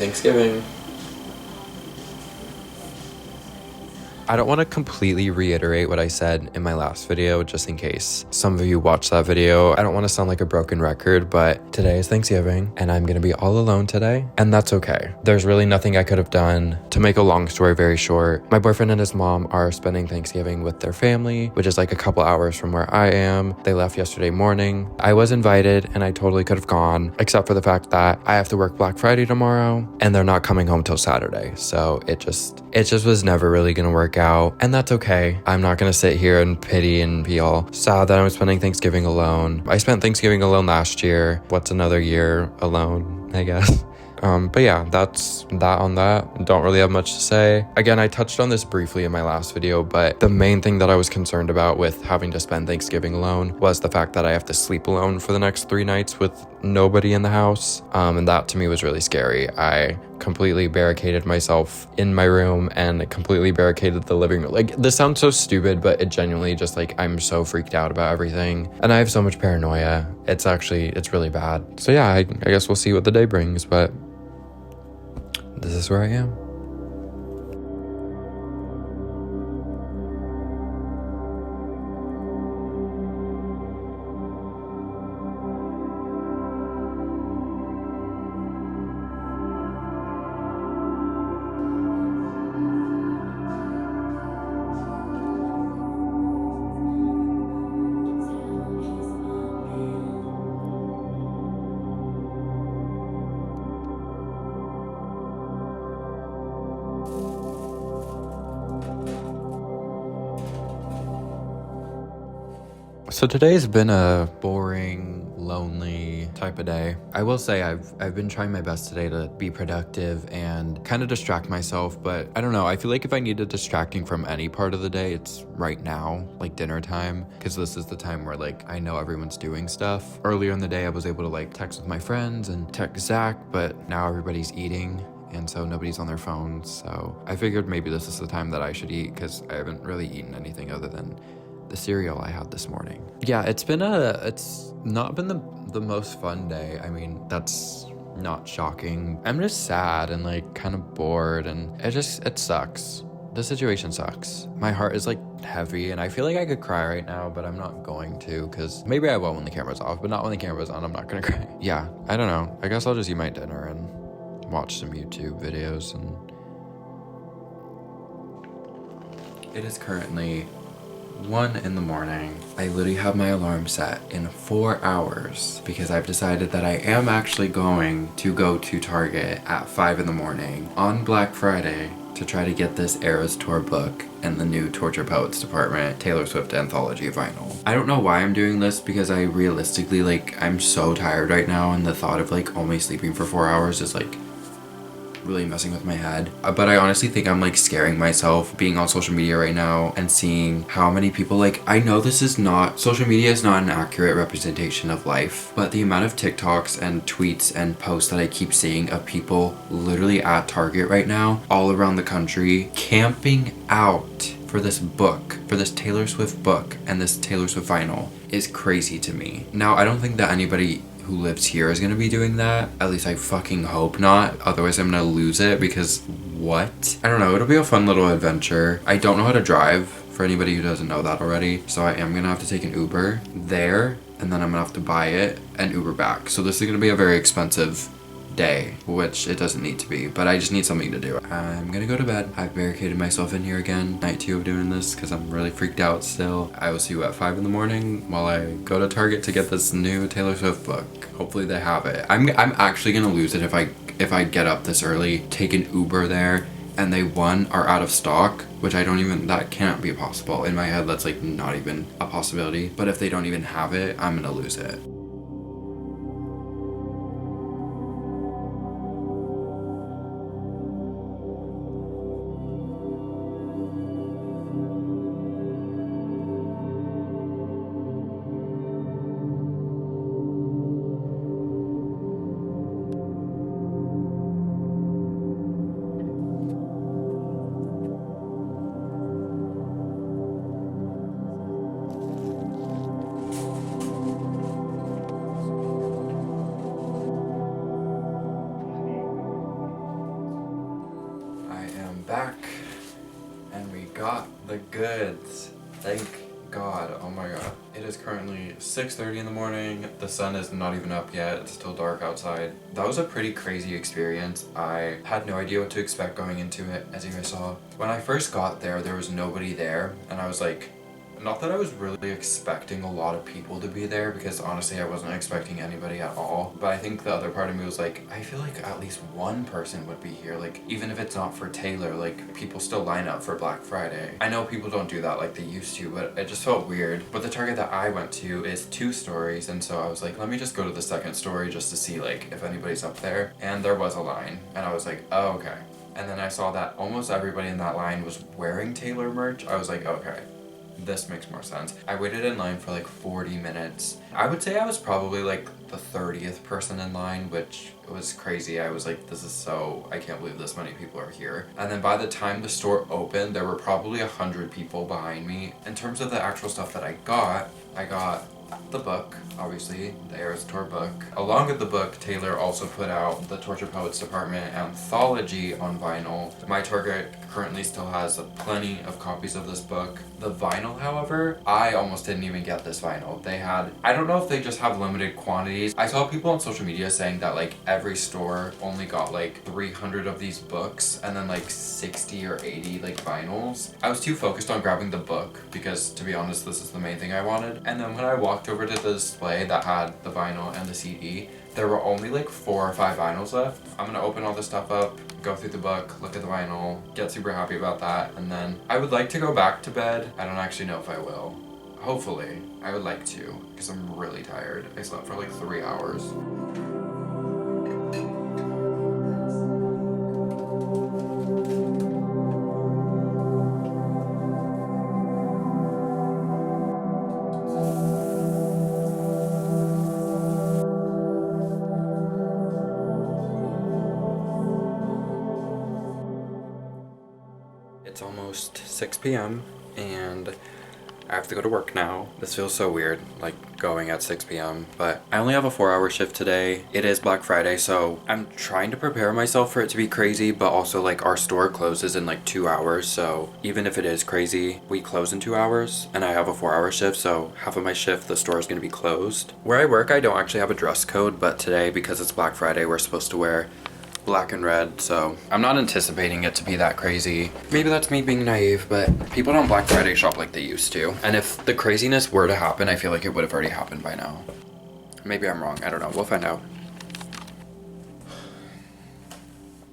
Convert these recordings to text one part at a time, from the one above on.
Thanksgiving. I don't want to completely reiterate what I said in my last video, just in case some of you watched that video. I don't want to sound like a broken record, but today is Thanksgiving and I'm going to be all alone today, and that's okay. There's really nothing I could have done. To make a long story very short, my boyfriend and his mom are spending Thanksgiving with their family, which is like a couple hours from where I am. They left yesterday morning. I was invited and I totally could have gone, except for the fact that I have to work Black Friday tomorrow and they're not coming home till Saturday. So it just was never really going to work out, and that's okay. I'm not gonna sit here and pity and be all sad that I'm spending Thanksgiving alone. I spent Thanksgiving alone last year. What's another year alone, I guess. But yeah, that's that on that. Don't really have much to say. Again, I touched on this briefly in my last video, but the main thing that I was concerned about with having to spend Thanksgiving alone was the fact that I have to sleep alone for the next 3 nights with nobody in the house. And that to me was really scary. I completely barricaded myself in my room and completely barricaded the living room. Like, this sounds so stupid, but it genuinely just like, I'm so freaked out about everything. And I have so much paranoia. It's really bad. So yeah, I guess we'll see what the day brings, but this is where I am. So today's been a boring, lonely type of day. I will say I've been trying my best today to be productive and kind of distract myself, but I don't know. I feel like if I need a distracting from any part of the day, it's right now, like dinner time, because this is the time where like I know everyone's doing stuff. Earlier in the day, I was able to like text with my friends and text Zach, but now everybody's eating. And so nobody's on their phones. So I figured maybe this is the time that I should eat, because I haven't really eaten anything other than the cereal I had this morning. Yeah, it's not been the most fun day. I mean, that's not shocking. I'm just sad and like kind of bored, and it sucks. The situation sucks. My heart is like heavy and I feel like I could cry right now, but I'm not going to, because maybe I will when the camera's off, but not when the camera's on. I'm not gonna cry. Yeah, I don't know. I guess I'll just eat my dinner and watch some YouTube videos. And it is currently 1 in the morning. I literally have my alarm set in 4 hours because I've decided that I am actually going to go to Target at 5 in the morning on Black Friday to try to get this Eras Tour book and the new Torture Poets Department Taylor Swift anthology vinyl. I don't know why I'm doing this, because I realistically, like, I'm so tired right now, and the thought of like only sleeping for 4 hours is like really messing with my head. But I honestly think I'm like scaring myself being on social media right now and seeing how many people, like, I know social media is not an accurate representation of life, but the amount of TikToks and tweets and posts that I keep seeing of people literally at Target right now all around the country camping out for this book, for this Taylor Swift book and this Taylor Swift vinyl is crazy to me. Now, I don't think that anybody who lives here is gonna be doing that. At least I fucking hope not. Otherwise I'm gonna lose it, because what? I don't know, it'll be a fun little adventure. I don't know how to drive, for anybody who doesn't know that already. So I am gonna have to take an Uber there, and then I'm gonna have to buy it and Uber back. So this is gonna be a very expensive day, which it doesn't need to be, but I just need something to do. I'm gonna go to bed. I've barricaded myself in here again. Night 2 of doing this because I'm really freaked out still. I will see you at 5 in the morning while I go to Target to get this new Taylor Swift book. Hopefully they have it. I'm actually gonna lose it if I get up this early, take an Uber there, and they are out of stock, which that can't be possible. In my head, that's like not even a possibility. But if they don't even have it, I'm gonna lose it. I'm back and we got the goods. Thank God. Oh my God. It is currently 6:30 in the morning. The sun is not even up yet. It's still dark outside. That was a pretty crazy experience. I had no idea what to expect going into it, as you guys saw. When I first got there, there was nobody there, and I was like, not that I was really expecting a lot of people to be there, because honestly I wasn't expecting anybody at all, but I think the other part of me was like, I feel like at least one person would be here, like even if it's not for Taylor, like people still line up for Black Friday. I know people don't do that like they used to, but it just felt weird. But the Target that I went to is 2 stories, and so I was like, let me just go to the second story just to see like if anybody's up there, and there was a line, and I was like, oh okay. And then I saw that almost everybody in that line was wearing Taylor merch. I was like, okay, this makes more sense. I waited in line for like 40 minutes. I would say I was probably like the 30th person in line, which was crazy. I was like, this is so, I can't believe this many people are here. And then by the time the store opened, there were probably 100 people behind me. In terms of the actual stuff that I got the book, obviously, the Eras Tour book. Along with the book, Taylor also put out the Torture Poets Department anthology on vinyl. My Target currently still has plenty of copies of this book. The vinyl, however, I almost didn't even get this vinyl. They had, I don't know if they just have limited quantities. I saw people on social media saying that like every store only got like 300 of these books and then like 60 or 80 like vinyls. I was too focused on grabbing the book because, to be honest, this is the main thing I wanted. And then when I walked over to the display that had the vinyl and the CD, there were only like 4 or 5 vinyls left. I'm gonna open all this stuff up, go through the book, look at the vinyl, get super happy about that, and then I would like to go back to bed. I don't actually know if I will. Hopefully, I would like to, because I'm really tired. I slept for like 3 hours. It's almost 6 p.m. and I have to go to work now. This feels so weird, like going at 6 p.m. But I only have a 4-hour shift today. It is Black Friday, so I'm trying to prepare myself for it to be crazy, but also like our store closes in like 2 hours. So even if it is crazy, we close in 2 hours and I have a 4-hour shift. So half of my shift, the store is going to be closed. Where I work, I don't actually have a dress code, but today, because it's Black Friday, we're supposed to wear black and red, so I'm not anticipating it to be that crazy. Maybe that's me being naive, but people don't Black Friday shop like they used to. And if the craziness were to happen, I feel like it would have already happened by now. Maybe I'm wrong, I don't know, we'll find out.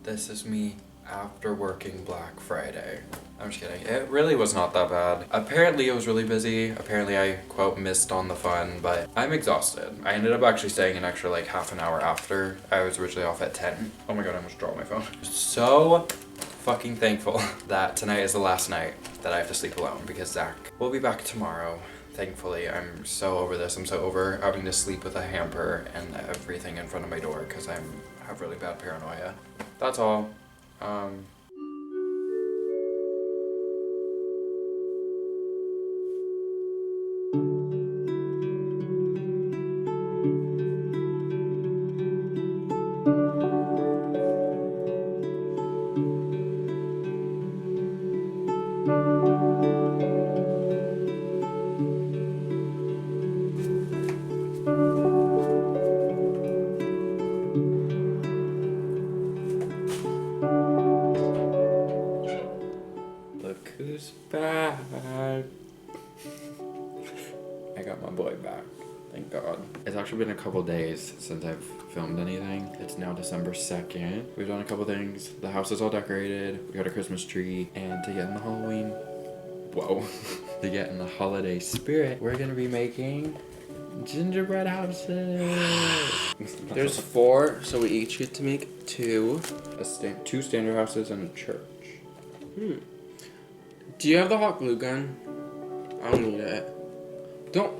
This is me after working Black Friday. I'm just kidding. It really was not that bad. Apparently it was really busy. Apparently I, quote, missed on the fun, but I'm exhausted. I ended up actually staying an extra like half an hour after. I was originally off at 10. Oh my God, I almost dropped my phone. So fucking thankful that tonight is the last night that I have to sleep alone, because Zach will be back tomorrow. Thankfully, I'm so over this. I'm so over having to sleep with a hamper and everything in front of my door because I have really bad paranoia. That's all. Look who's back. I got my boy back. Thank God. It's actually been a couple days since I've filmed anything. It's now December 2nd. We've done a couple things. The house is all decorated. We got a Christmas tree. And to get in the Halloween... Whoa. To get in the holiday spirit, we're gonna be making gingerbread houses. There's 4, so we each get to make 2. 2 standard houses and a church. Do you have the hot glue gun? I don't need it. Don't.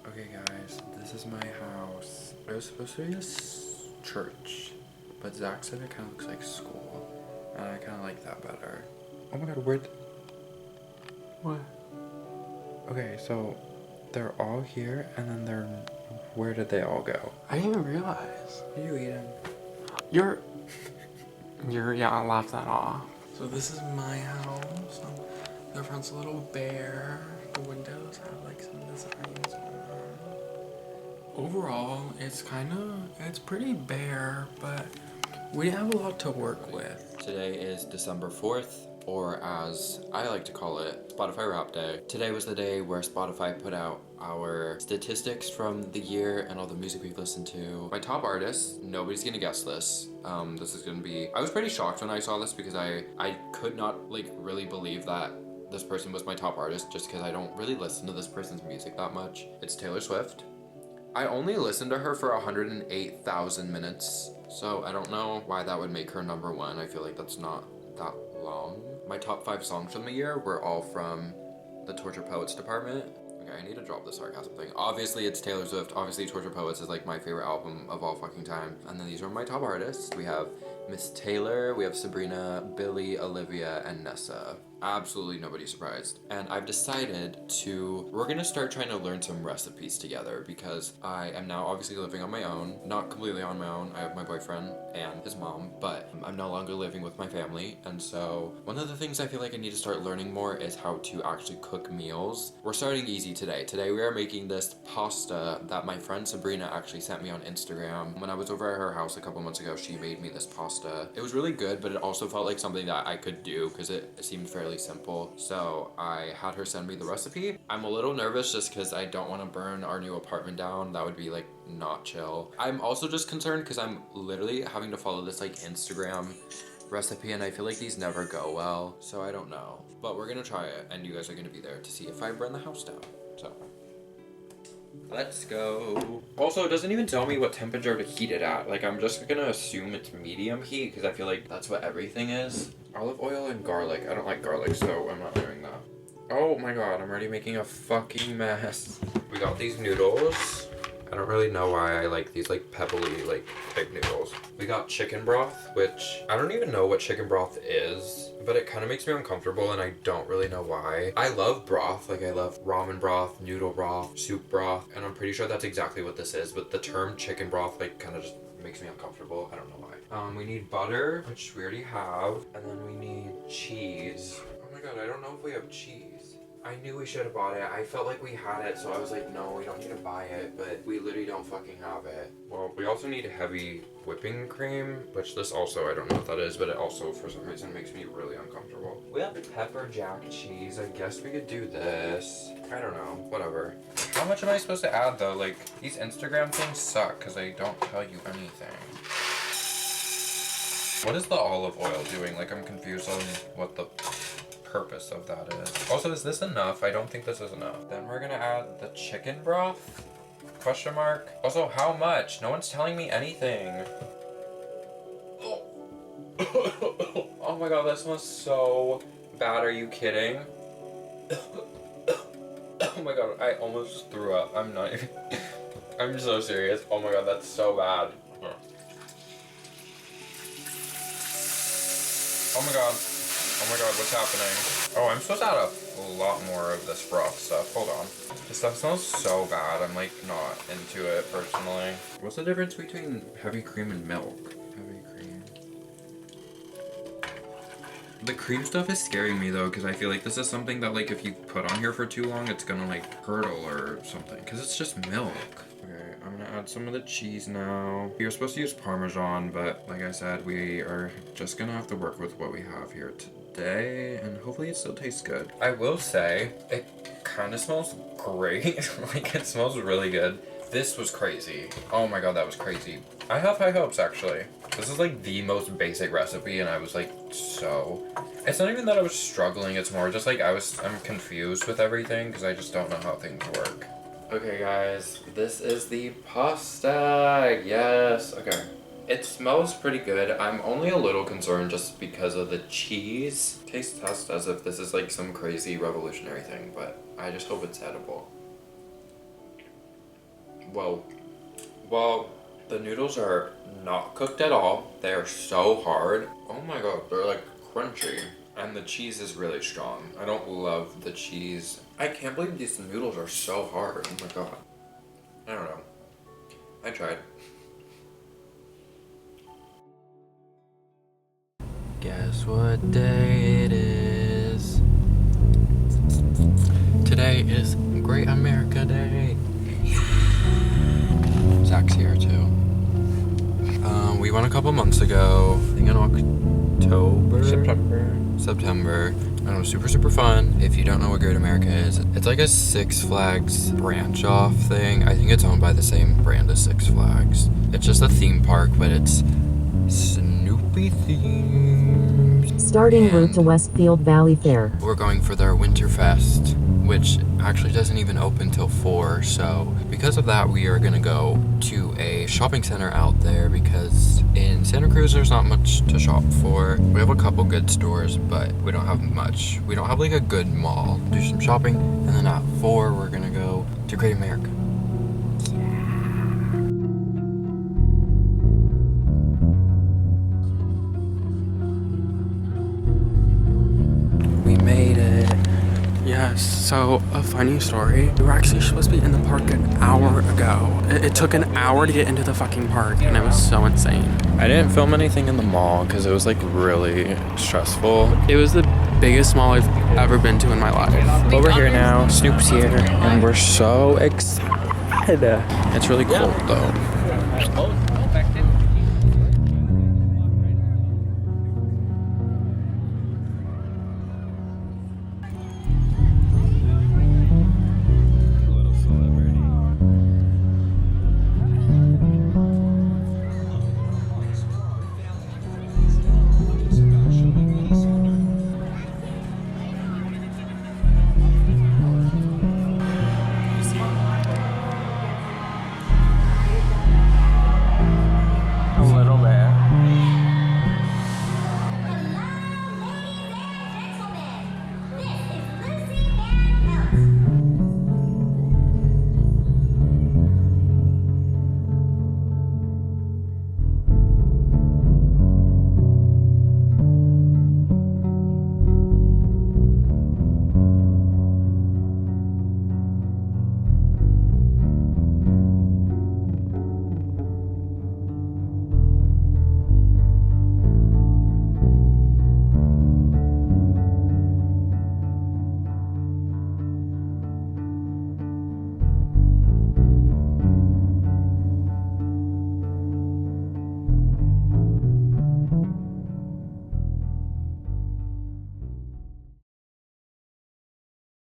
Okay guys, this is my house. It was supposed to be a church. But Zach said it kind of looks like school. And I kind of like that better. Oh my god, what? Okay, so they're all here, and then where did they all go? I didn't even realize. You eat them. Yeah, I laughed that off. So this is my house. The front's a little bare. The windows have like some designs on them. Overall, it's pretty bare, but we have a lot to work with. Today is December 4th, or as I like to call it, Spotify Wrap Day. Today was the day where Spotify put out our statistics from the year and all the music we've listened to. My top artists, nobody's gonna guess this. This is gonna be, I was pretty shocked when I saw this because I could not like really believe that this person was my top artist just because I don't really listen to this person's music that much. It's Taylor Swift. I only listened to her for 108,000 minutes, so I don't know why that would make her number one. I feel like that's not that long. My top 5 songs from the year were all from the Torture Poets department. Okay, I need to drop the sarcasm thing. Obviously, it's Taylor Swift. Obviously, Torture Poets is like my favorite album of all fucking time. And then these are my top artists. We have Miss Taylor, we have Sabrina, Billie, Olivia, and Nessa. Absolutely nobody surprised. And I've decided we're gonna start trying to learn some recipes together because I am now obviously living on my own. Not completely on my own. I have my boyfriend and his mom, but I'm no longer living with my family. And so one of the things I feel like I need to start learning more is how to actually cook meals. We're starting easy today. Today we are making this pasta that my friend Sabrina actually sent me on Instagram. When I was over at her house a couple months ago, she made me this pasta. It was really good, but it also felt like something that I could do because it seemed fairly simple. So I had her send me the recipe. I'm a little nervous just because I don't want to burn our new apartment down. That would be like not chill. I'm also just concerned because I'm literally having to follow this like Instagram recipe and I feel like these never go well. So I don't know, but we're gonna try it and you guys are gonna be there to see if I burn the house down. So let's go. Also, it doesn't even tell me what temperature to heat it at. Like, I'm just gonna assume it's medium heat because I feel like that's what everything is. Olive oil and garlic. I don't like garlic, so I'm not doing that. Oh my god, I'm already making a fucking mess. We got these noodles. I don't really know why I like these like pebbly like egg noodles. We got chicken broth, which I don't even know what chicken broth is, but it kind of makes me uncomfortable and I don't really know why. I love broth, like I love ramen broth, noodle broth, soup broth, and I'm pretty sure that's exactly what this is, but the term chicken broth like kind of just makes me uncomfortable. I don't know why. We need butter, which we already have, and then we need cheese. Oh my god, I don't know if we have cheese. I knew we should have bought it. I felt like we had it, so I was like, no, we don't need to buy it, but we literally don't fucking have it. Well, we also need heavy whipping cream, which this also, I don't know what that is, but it also, for some reason, makes me really uncomfortable. We have pepper jack cheese. I guess we could do this. I don't know, whatever. How much am I supposed to add, though? Like, these Instagram things suck, because they don't tell you anything. What is the olive oil doing? Like, I'm confused on what the purpose of that is. Also, is this enough? I don't think this is enough. Then we're gonna add the chicken broth? Question mark. Also, how much? No one's telling me anything. Oh, oh my god, that smells so bad. Are you kidding? Oh my god, I almost threw up. I'm not even... I'm so serious. Oh my god, that's so bad. Oh my god. Oh my god, what's happening? Oh, I'm supposed to add a lot more of this broth stuff. Hold on. This stuff smells so bad. I'm like not into it personally. What's the difference between heavy cream and milk? Heavy cream. The cream stuff is scaring me though, because I feel like this is something that like if you put on here for too long, it's gonna like curdle or something, because it's just milk. Okay, I'm gonna add some of the cheese now. We were supposed to use Parmesan, but like I said, we are just gonna have to work with what we have here today, and hopefully it still tastes good. I will say, it kind of smells great. Like, it smells really good. This was crazy. Oh my god, that was crazy. I have high hopes, actually. This is like the most basic recipe, and I was like, so... It's not even that I was struggling, it's more just like I'm confused with everything, because I just don't know how things work. Okay guys, this is the pasta. Yes, okay. It smells pretty good. I'm only a little concerned just because of the cheese. Taste test as if this is like some crazy revolutionary thing, but I just hope it's edible. Whoa. Whoa. The noodles are not cooked at all. They are so hard. Oh my god, they're like crunchy. And the cheese is really strong. I don't love the cheese. I can't believe these noodles are so hard. Oh my god. I don't know. I tried. Guess what day it is? Today is Great America Day. Zach's here too. We went a couple months ago. I think in October? September. And it was super fun. If you don't know what Great America is, it's like a Six Flags branch off thing. I think it's owned by the same brand as Six Flags. It's just a theme park, but it's Snoopy themed. Starting route to Westfield Valley Fair. We're going for their Winterfest, which actually doesn't even open till 4. So because of that, we are gonna go to a shopping center out there because in Santa Cruz, there's not much to shop for. We have a couple good stores, but we don't have much. We don't have like a good mall. Do some shopping, and then at 4, we're gonna go to Great America. We made it. Yes, so a funny story. We were actually supposed to be in the park an hour ago. It took an hour to get into the fucking park, and it was so insane. I didn't film anything in the mall because it was like really stressful. It was the biggest mall I've ever been to in my life. But we're here now. Snoop's here, and we're so excited. It's really cold though.